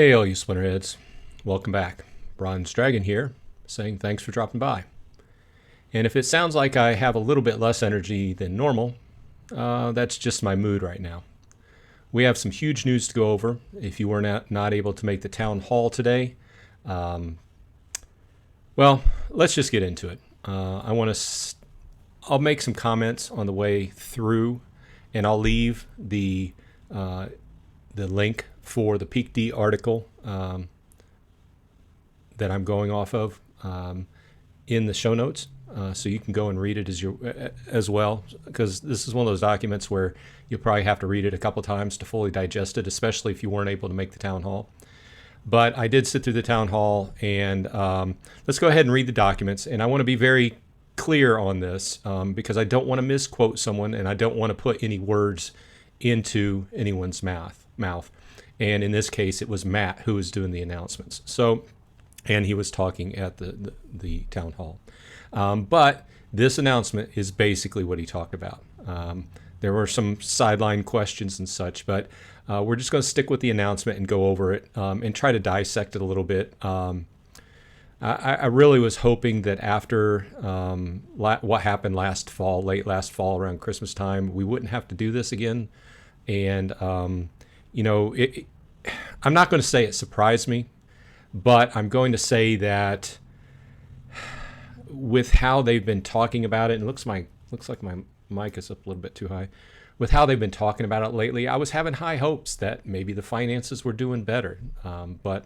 Hey, all you Splinterheads. Welcome back. Bronze Dragon here, saying thanks for dropping by. And if it sounds like I have a little bit less energy than normal, that's just my mood right now. We have some huge news to go over. If you were not able to make the town hall today, um, well, let's just get into it. I'll make some comments on the way through, and I'll leave the link for the Peak D article that I'm going off of in the show notes, so you can go and read it as well, because this is one of those documents where you'll probably have to read it a couple times to fully digest it, especially if you weren't able to make the town hall. But I did sit through the town hall, and let's go ahead and read the documents. And I want to be very clear on this because I don't want to misquote someone, and I don't want to put any words into anyone's mouth. And in this case, it was Matt who was doing the announcements. And he was talking at the town hall. But this announcement is basically what he talked about. There were some sideline questions and such, but we're just going to stick with the announcement and go over it and try to dissect it a little bit. I really was hoping that after what happened late last fall around Christmas time, we wouldn't have to do this again. And, I'm not going to say it surprised me, but I'm going to say that with how they've been talking about it, and it looks like my mic is up a little bit too high. With how they've been talking about it lately, I was having high hopes that maybe the finances were doing better, but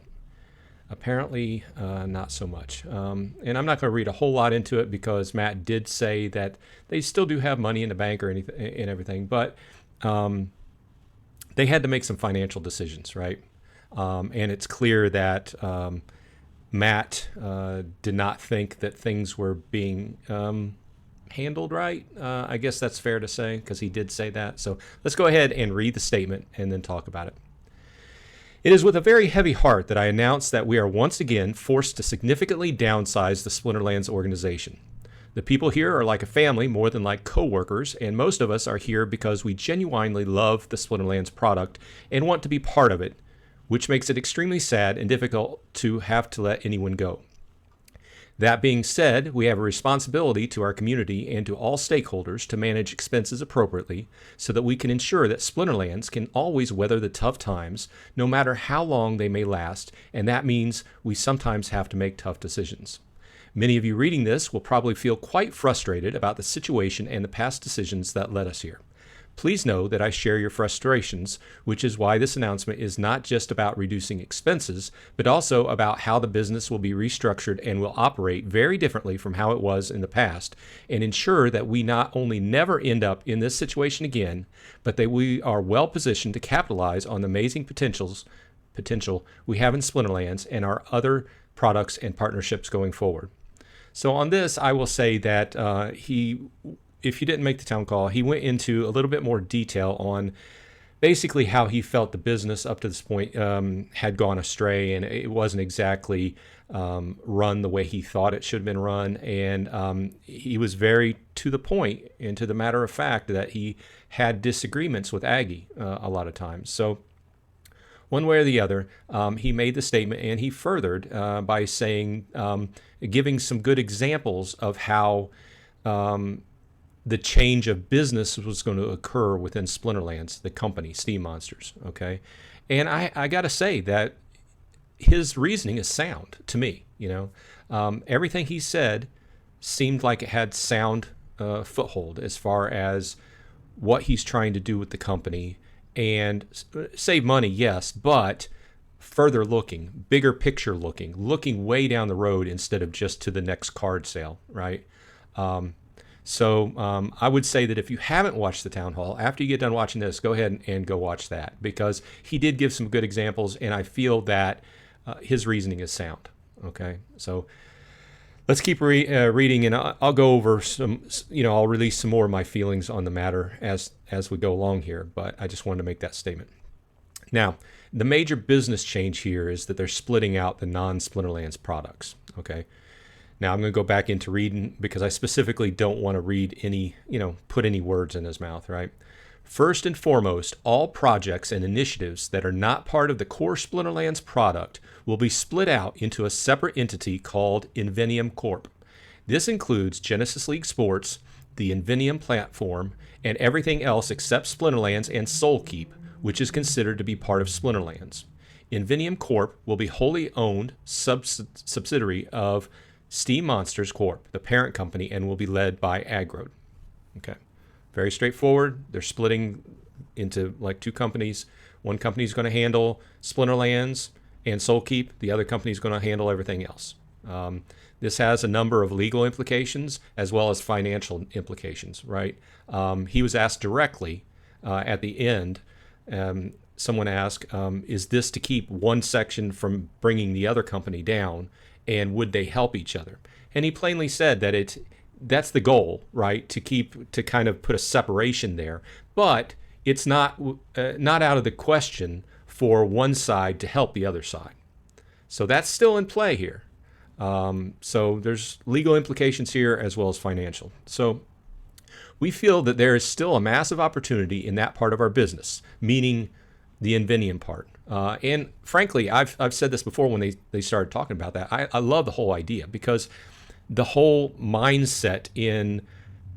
apparently not so much. And I'm not going to read a whole lot into it because Matt did say that they still do have money in the bank or anything and everything, but they had to make some financial decisions, right? And it's clear that Matt did not think that things were being handled right. I guess that's fair to say because he did say that. So let's go ahead and read the statement and then talk about it. It is with a very heavy heart that I announce that we are once again forced to significantly downsize the Splinterlands organization. The people here are like a family more than like co-workers, and most of us are here because we genuinely love the Splinterlands product and want to be part of it, which makes it extremely sad and difficult to have to let anyone go. That being said, we have a responsibility to our community and to all stakeholders to manage expenses appropriately so that we can ensure that Splinterlands can always weather the tough times, no matter how long they may last, and that means we sometimes have to make tough decisions. Many of you reading this will probably feel quite frustrated about the situation and the past decisions that led us here. Please know that I share your frustrations, which is why this announcement is not just about reducing expenses, but also about how the business will be restructured and will operate very differently from how it was in the past, and ensure that we not only never end up in this situation again, but that we are well positioned to capitalize on the amazing potential we have in Splinterlands and our other products and partnerships going forward. So on this, I will say that if you didn't make the town call, he went into a little bit more detail on basically how he felt the business up to this point had gone astray, and it wasn't exactly run the way he thought it should have been run. And he was very to the point and to the matter of fact that he had disagreements with Aggie a lot of times. So one way or the other, he made the statement, and he furthered by saying, giving some good examples of how the change of business was going to occur within Splinterlands, the company, Steam Monsters, okay? And I got to say that his reasoning is sound to me, Everything he said seemed like it had sound foothold as far as what he's trying to do with the company and save money, yes, but further looking, bigger picture looking way down the road instead of just to the next card sale, right? So I would say that if you haven't watched the town hall, after you get done watching this, go ahead and go watch that, because he did give some good examples, and I feel that his reasoning is sound. Okay, so let's keep reading, and I'll go over some. I'll release some more of my feelings on the matter as we go along here. But I just wanted to make that statement. Now, the major business change here is that they're splitting out the non-Splinterlands products. Okay. Now I'm going to go back into reading because I specifically don't want to read any, put any words in his mouth, right? First and foremost, all projects and initiatives that are not part of the core Splinterlands product will be split out into a separate entity called Invenium Corp. This includes Genesis League Sports, the Invenium platform, and everything else except Splinterlands and Soulkeep, which is considered to be part of Splinterlands. Invenium Corp will be wholly owned subsidiary of Steam Monsters Corp., the parent company, and will be led by Agrode. Okay, very straightforward. They're splitting into like two companies. One company is going to handle Splinterlands and Soulkeep. The other company is going to handle everything else. This has a number of legal implications as well as financial implications, right? He was asked directly at the end. Someone asked, is this to keep one section from bringing the other company down, and would they help each other? And he plainly said that that's the goal, right? To kind of put a separation there, but it's not out of the question for one side to help the other side. So that's still in play here. So there's legal implications here as well as financial. So we feel that there is still a massive opportunity in that part of our business, meaning the Invenium part. And frankly, I've said this before when they started talking about that. I love the whole idea because the whole mindset in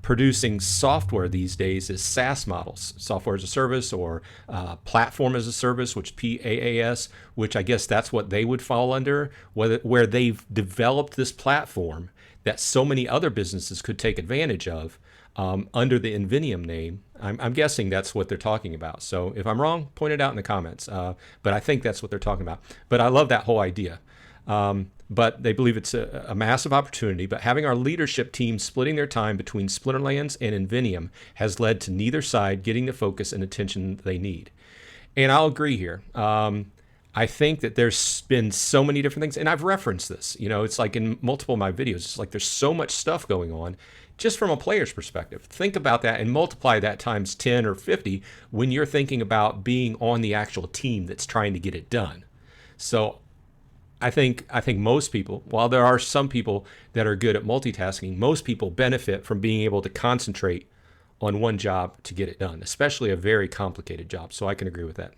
producing software these days is SaaS models, software as a service, or platform as a service, which PaaS, which I guess that's what they would fall under, where they've developed this platform that so many other businesses could take advantage of under the Invenium name. I'm guessing that's what they're talking about. So if I'm wrong, point it out in the comments. But I think that's what they're talking about. But I love that whole idea. But they believe it's a massive opportunity. But having our leadership team splitting their time between Splinterlands and Invenium has led to neither side getting the focus and attention they need. And I'll agree here. I think that there's been so many different things, and I've referenced this. It's like in multiple of my videos, it's like there's so much stuff going on just from a player's perspective. Think about that and multiply that times 10 or 50 when you're thinking about being on the actual team that's trying to get it done. So I think most people, while there are some people that are good at multitasking, most people benefit from being able to concentrate on one job to get it done, especially a very complicated job. So I can agree with that.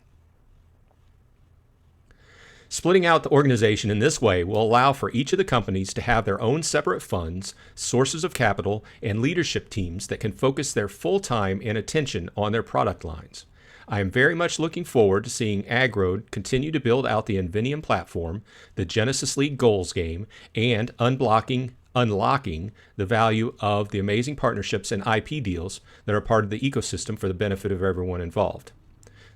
Splitting out the organization in this way will allow for each of the companies to have their own separate funds, sources of capital, and leadership teams that can focus their full time and attention on their product lines. I am very much looking forward to seeing Agrode continue to build out the Invenium platform, the Genesis League Goals game, and unlocking the value of the amazing partnerships and IP deals that are part of the ecosystem for the benefit of everyone involved.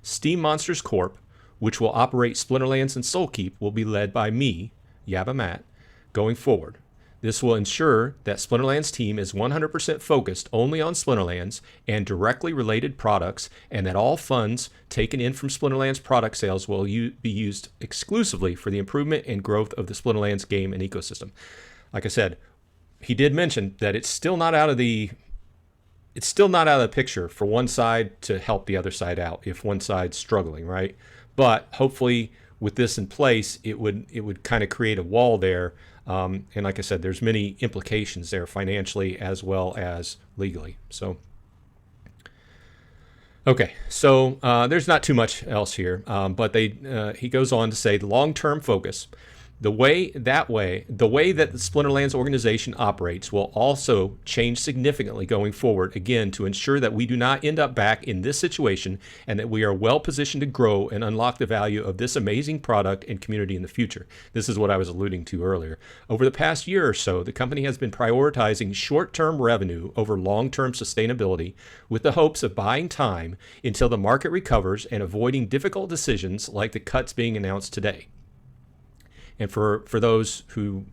Steam Monsters Corp., which will operate Splinterlands and Soulkeep, will be led by me, Yabba Matt, going forward. This will ensure that Splinterlands team is 100% focused only on Splinterlands and directly related products, and that all funds taken in from Splinterlands product sales will be used exclusively for the improvement and growth of the Splinterlands game and ecosystem. Like I said, he did mention that it's still not out of the picture for one side to help the other side out if one side's struggling, right? But hopefully with this in place, it would kind of create a wall there. And like I said, there's many implications there financially as well as legally. So, okay, so there's not too much else here, but he goes on to say the long-term focus. The way that the Splinterlands organization operates will also change significantly going forward, again, to ensure that we do not end up back in this situation and that we are well positioned to grow and unlock the value of this amazing product and community in the future. This is what I was alluding to earlier. Over the past year or so, the company has been prioritizing short-term revenue over long-term sustainability with the hopes of buying time until the market recovers and avoiding difficult decisions like the cuts being announced today. And for those who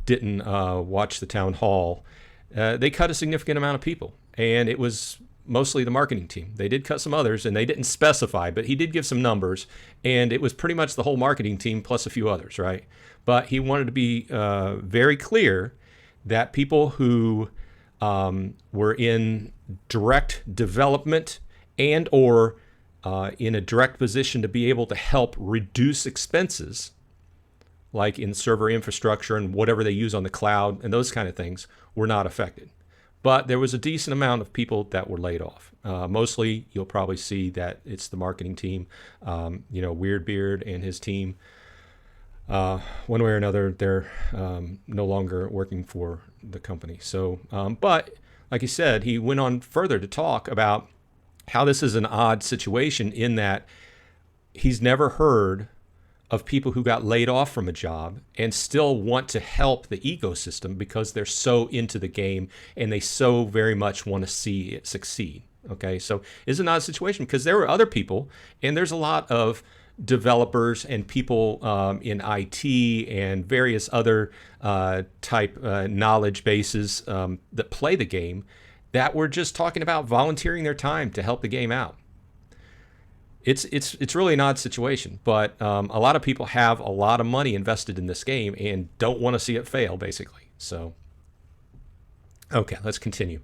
didn't watch the town hall, they cut a significant amount of people, and it was mostly the marketing team. They did cut some others, and they didn't specify, but he did give some numbers, and it was pretty much the whole marketing team plus a few others, right? But he wanted to be very clear that people who were in direct development and or in a direct position to be able to help reduce expenses, like in server infrastructure and whatever they use on the cloud and those kind of things, were not affected. but there was a decent amount of people that were laid off. Mostly, you'll probably see that it's the marketing team. Weird Beard and his team. One way or another, they're no longer working for the company. So, but like he said, he went on further to talk about how this is an odd situation in that he's never heard of people who got laid off from a job and still want to help the ecosystem because they're so into the game and they so very much want to see it succeed. Okay, so it's an odd situation because there were other people, and there's a lot of developers and people in IT and various other type knowledge bases that play the game that were just talking about volunteering their time to help the game out. It's really an odd situation, but a lot of people have a lot of money invested in this game and don't want to see it fail, basically. So, okay, let's continue.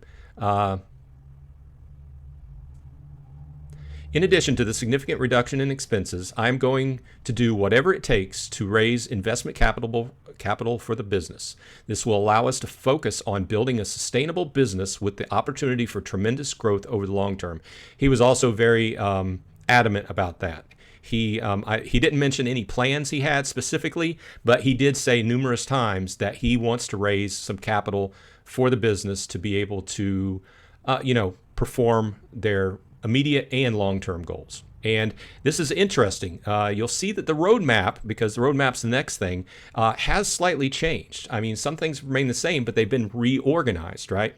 In addition to the significant reduction in expenses, I'm going to do whatever it takes to raise investment capital for the business. This will allow us to focus on building a sustainable business with the opportunity for tremendous growth over the long term. He was also very adamant about that. He didn't mention any plans he had specifically, but he did say numerous times that he wants to raise some capital for the business to be able to, perform their immediate and long-term goals. And this is interesting. You'll see that the roadmap, because the roadmap's the next thing, has slightly changed. I mean, some things remain the same, but they've been reorganized, right?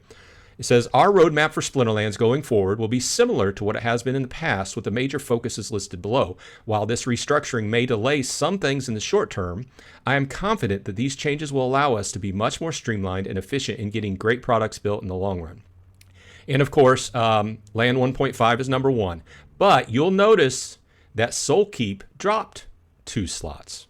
It says, our roadmap for Splinterlands going forward will be similar to what it has been in the past, with the major focuses listed below. While this restructuring may delay some things in the short term, I am confident that these changes will allow us to be much more streamlined and efficient in getting great products built in the long run. And of course, Land 1.5 is number one. But you'll notice that Soulkeep dropped 2 slots.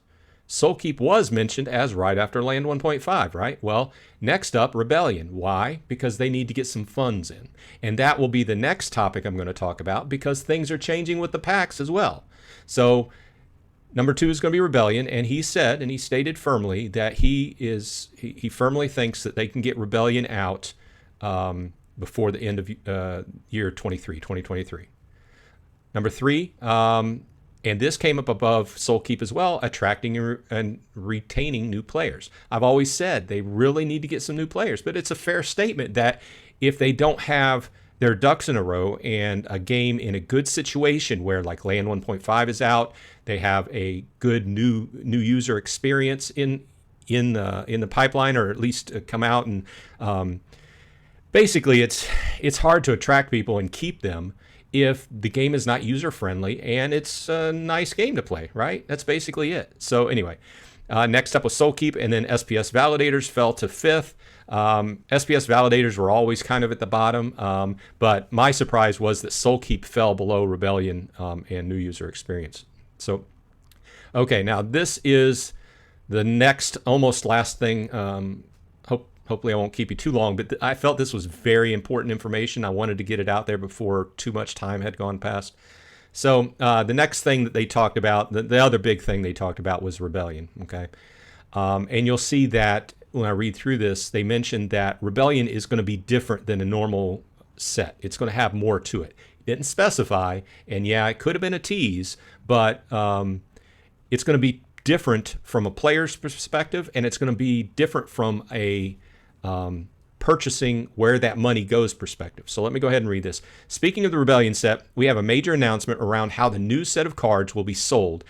Soulkeep was mentioned as right after Land 1.5, right? Well, next up, Rebellion. Why? Because they need to get some funds in. And that will be the next topic I'm going to talk about, because things are changing with the packs as well. So number 2 is going to be Rebellion, and he said, and he stated firmly, that he firmly thinks that they can get Rebellion out before the end of year 2023. Number 3, and this came up above Soulkeep as well, attracting and retaining new players. I've always said they really need to get some new players, but it's a fair statement that if they don't have their ducks in a row and a game in a good situation where, like, Land 1.5 is out, they have a good new user experience in the pipeline, or at least come out, and basically it's hard to attract people and keep them if the game is not user-friendly and it's a nice game to play, right? That's basically it. So anyway, next up was Soulkeep, and then SPS Validators fell to 5th. SPS Validators were always kind of at the bottom, but my surprise was that Soulkeep fell below Rebellion and New User Experience. So, okay, now this is the next, almost last thing. Hopefully I won't keep you too long, but I felt this was very important information. I wanted to get it out there before too much time had gone past. So the next thing that they talked about, the other big thing they talked about, was Rebellion, okay? And you'll see that when I read through this, they mentioned that Rebellion is going to be different than a normal set. It's going to have more to it. It didn't specify, and yeah, it could have been a tease, but it's going to be different from a player's perspective, and it's going to be different from a purchasing where that money goes perspective. So let me go ahead and read this. Speaking of the Rebellion set, we have a major announcement around how the new set of cards will be sold,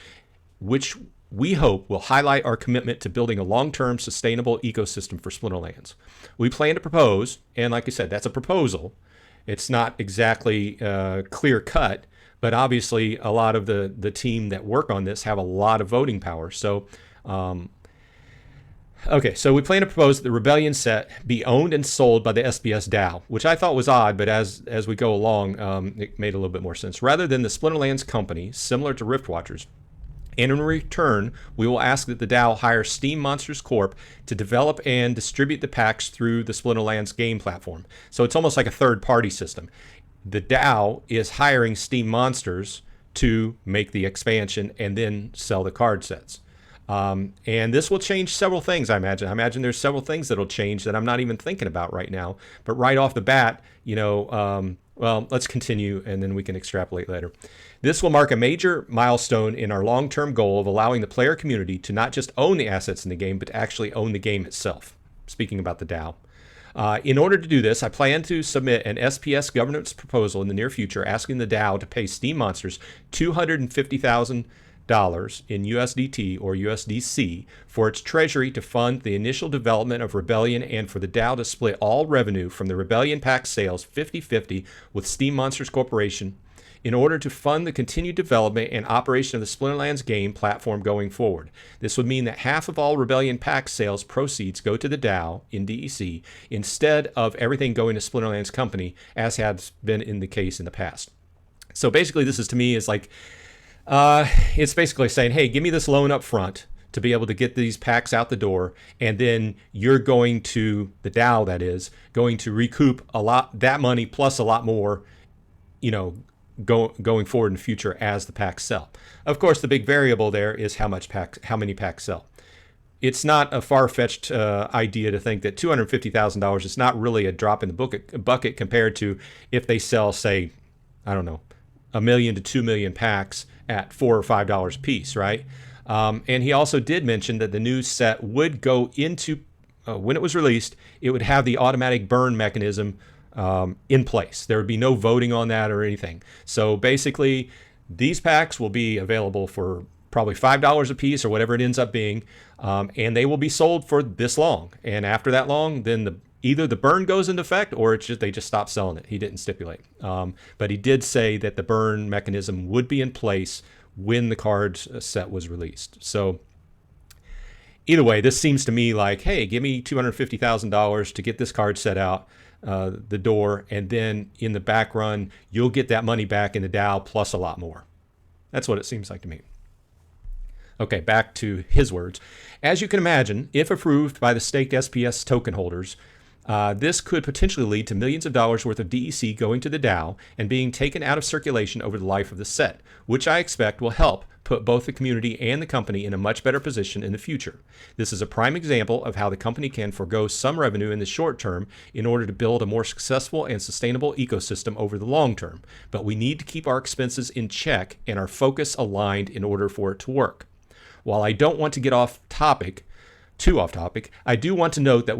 which we hope will highlight our commitment to building a long-term sustainable ecosystem for Splinterlands. We plan to propose, and like I said, that's a proposal. It's not exactly clear cut, but obviously a lot of the team that work on this have a lot of voting power. So okay, so we plan to propose that the Rebellion set be owned and sold by the SPS DAO, which I thought was odd, but as we go along, it made a little bit more sense. Rather than the Splinterlands Company, similar to Riftwatchers. And in return, we will ask that the DAO hire Steam Monsters Corp. To develop and distribute the packs through the Splinterlands game platform. So it's almost like a third-party system. The DAO is hiring Steam Monsters to make the expansion and then sell the card sets. And this will change several things, I imagine. I imagine there's several things that'll change that I'm not even thinking about right now. But right off the bat, well, let's continue and then we can extrapolate later. This will mark a major milestone in our long-term goal of allowing the player community to not just own the assets in the game, but to actually own the game itself. Speaking about the DAO. In order to do this, I plan to submit an SPS governance proposal in the near future asking the DAO to pay Steam Monsters $250,000 in USDT or USDC for its treasury to fund the initial development of Rebellion and for the DAO to split all revenue from the Rebellion pack sales 50-50 with Steam Monsters Corporation in order to fund the continued development and operation of the Splinterlands game platform going forward. This would mean that half of all Rebellion pack sales proceeds go to the DAO in DEC instead of everything going to Splinterlands Company, as has been in the case in the past. So basically, this is to me is like, it's basically saying, hey, give me this loan up front to be able to get these packs out the door, and then you're going to, the DAO that is, going to recoup that money plus a lot more, going forward in the future as the packs sell. Of course, the big variable there is how many packs sell. It's not a far-fetched idea to think that $250,000 is not really a drop in the bucket compared to if they sell, say, I don't know, 1 million to 2 million packs at $4 or $5 a piece, right? And he also did mention that the new set would go into, when it was released, it would have the automatic burn mechanism in place. There would be no voting on that or anything. So basically, these packs will be available for probably $5 a piece or whatever it ends up being, and they will be sold for this long. And after that long, then either the burn goes into effect or they just stop selling it. He didn't stipulate. But he did say that the burn mechanism would be in place when the card set was released. So either way, this seems to me like, hey, give me $250,000 to get this card set out the door, and then in the back run, you'll get that money back in the DAO plus a lot more. That's what it seems like to me. Okay, back to his words. As you can imagine, if approved by the staked SPS token holders, this could potentially lead to millions of dollars worth of DEC going to the DAO and being taken out of circulation over the life of the set, which I expect will help put both the community and the company in a much better position in the future. This is a prime example of how the company can forego some revenue in the short term in order to build a more successful and sustainable ecosystem over the long term. But we need to keep our expenses in check and our focus aligned in order for it to work. While I don't want to get too off topic, I do want to note that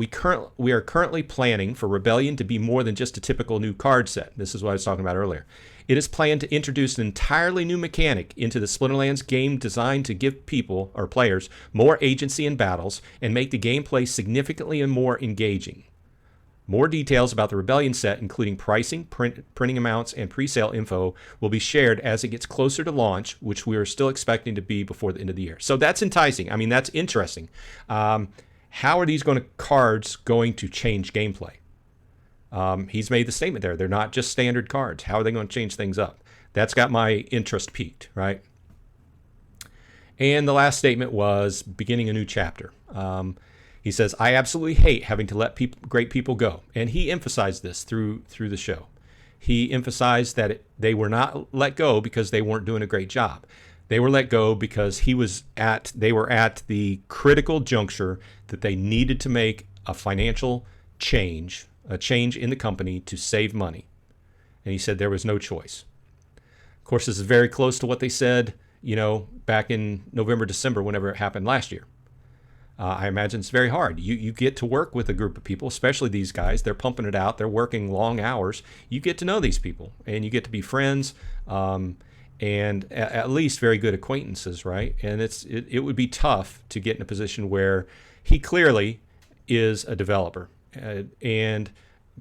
we are currently planning for Rebellion to be more than just a typical new card set. This is what I was talking about earlier. It is planned to introduce an entirely new mechanic into the Splinterlands game designed to give people, or players, more agency in battles and make the gameplay significantly more engaging. More details about the Rebellion set, including pricing, printing amounts, and pre-sale info, will be shared as it gets closer to launch, which we are still expecting to be before the end of the year. So that's enticing. I mean, that's interesting. How are these cards going to change gameplay? He's made the statement there. They're not just standard cards. How are they going to change things up? That's got my interest piqued, right? And the last statement was beginning a new chapter. He says, I absolutely hate having to let great people go. And he emphasized this through the show. He emphasized that they were not let go because they weren't doing a great job. They were let go because they were at the critical juncture that they needed to make a financial change, a change in the company to save money. And he said there was no choice. Of course, this is very close to what they said, back in November, December, whenever it happened last year. I imagine it's very hard. You get to work with a group of people, especially these guys. They're pumping it out. They're working long hours. You get to know these people, and you get to be friends, and at least very good acquaintances, right? And it would be tough to get in a position where he clearly is a developer, and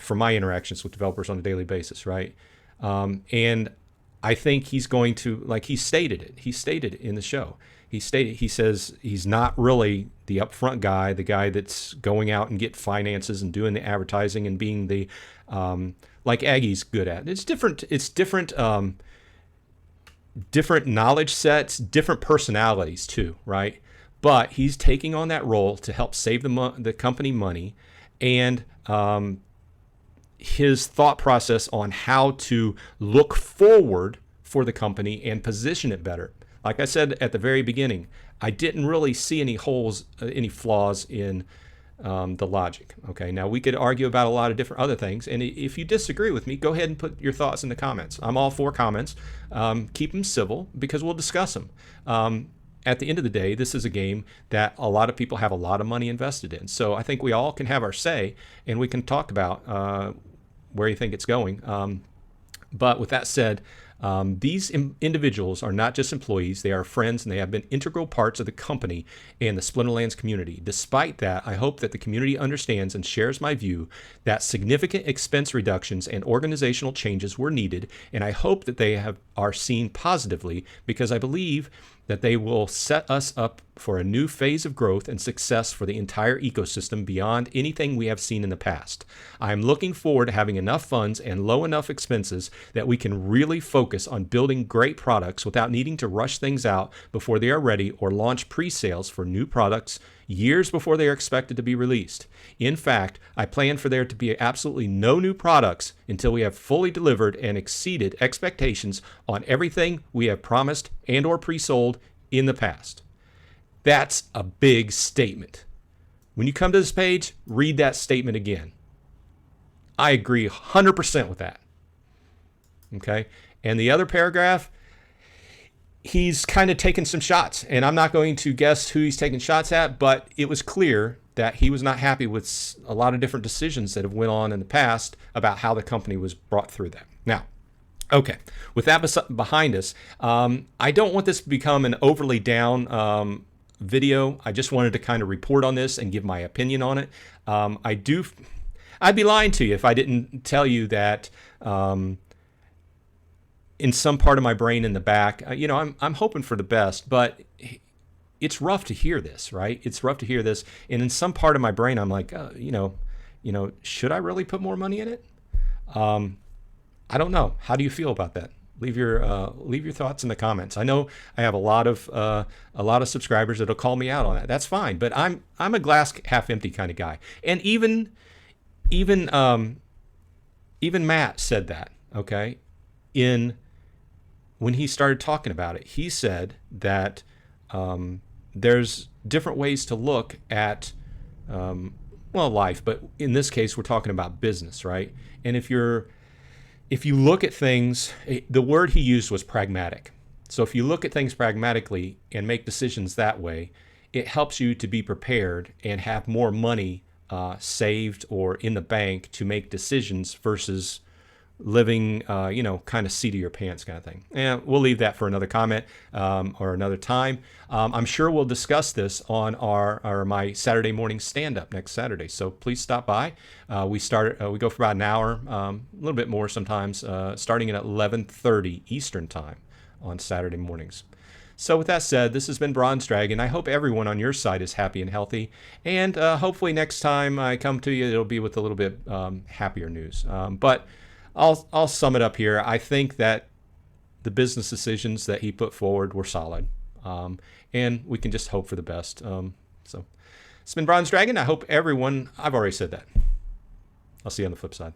from my interactions with developers on a daily basis, right? And I think he's going to, like he stated in the show. He says he's not really the upfront guy, the guy that's going out and get finances and doing the advertising and being the, like Aggie's good at. It's different. It's different knowledge sets, different personalities too, right? But he's taking on that role to help save the company money, and his thought process on how to look forward for the company and position it better. Like I said at the very beginning, I didn't really see any holes, any flaws in the logic. Okay, now we could argue about a lot of different other things, and if you disagree with me, go ahead and put your thoughts in the comments. I'm all for comments. Keep them civil because we'll discuss them. At the end of the day, this is a game that a lot of people have a lot of money invested in. So I think we all can have our say, and we can talk about where you think it's going. But with that said, these individuals are not just employees, they are friends, and they have been integral parts of the company and the Splinterlands community. Despite that, I hope that the community understands and shares my view that significant expense reductions and organizational changes were needed, and I hope that they are seen positively because I believe that they will set us up for a new phase of growth and success for the entire ecosystem beyond anything we have seen in the past. I'm looking forward to having enough funds and low enough expenses that we can really focus on building great products without needing to rush things out before they are ready or launch pre-sales for new products years before they are expected to be released. In fact, I plan for there to be absolutely no new products until we have fully delivered and exceeded expectations on everything we have promised and or pre-sold in the past. That's a big statement. When you come to this page, read that statement again. I agree 100% with that. Okay? And the other paragraph, he's kind of taken some shots, and I'm not going to guess who he's taking shots at, but it was clear that he was not happy with a lot of different decisions that have went on in the past about how the company was brought through that. Now, okay, with that behind us, I don't want this to become an overly down video. I just wanted to kind of report on this and give my opinion on it. I'd be lying to you if I didn't tell you that in some part of my brain in the back, I'm hoping for the best, but it's rough to hear this, right? It's rough to hear this. And in some part of my brain, I'm like, should I really put more money in it? I don't know. How do you feel about that? Leave your thoughts in the comments. I know I have a lot of subscribers that'll call me out on that. That's fine, but I'm a glass half empty kind of guy. And even Matt said that. Okay, when he started talking about it, he said that there's different ways to look at life, but in this case, we're talking about business, right? And if you look at things, the word he used was pragmatic. So if you look at things pragmatically and make decisions that way, it helps you to be prepared and have more money saved or in the bank to make decisions versus living, kind of seat of your pants kind of thing. And we'll leave that for another comment or another time. I'm sure we'll discuss this on my Saturday morning stand-up next Saturday. So please stop by. We go for about an hour, a little bit more sometimes, starting at 11:30 Eastern time on Saturday mornings. So with that said, this has been Bronze Dragon. I hope everyone on your side is happy and healthy. And hopefully next time I come to you, it'll be with a little bit happier news. But I'll sum it up here. I think that the business decisions that he put forward were solid, and we can just hope for the best. So it's been Bronze Dragon. I hope everyone, I've already said that. I'll see you on the flip side.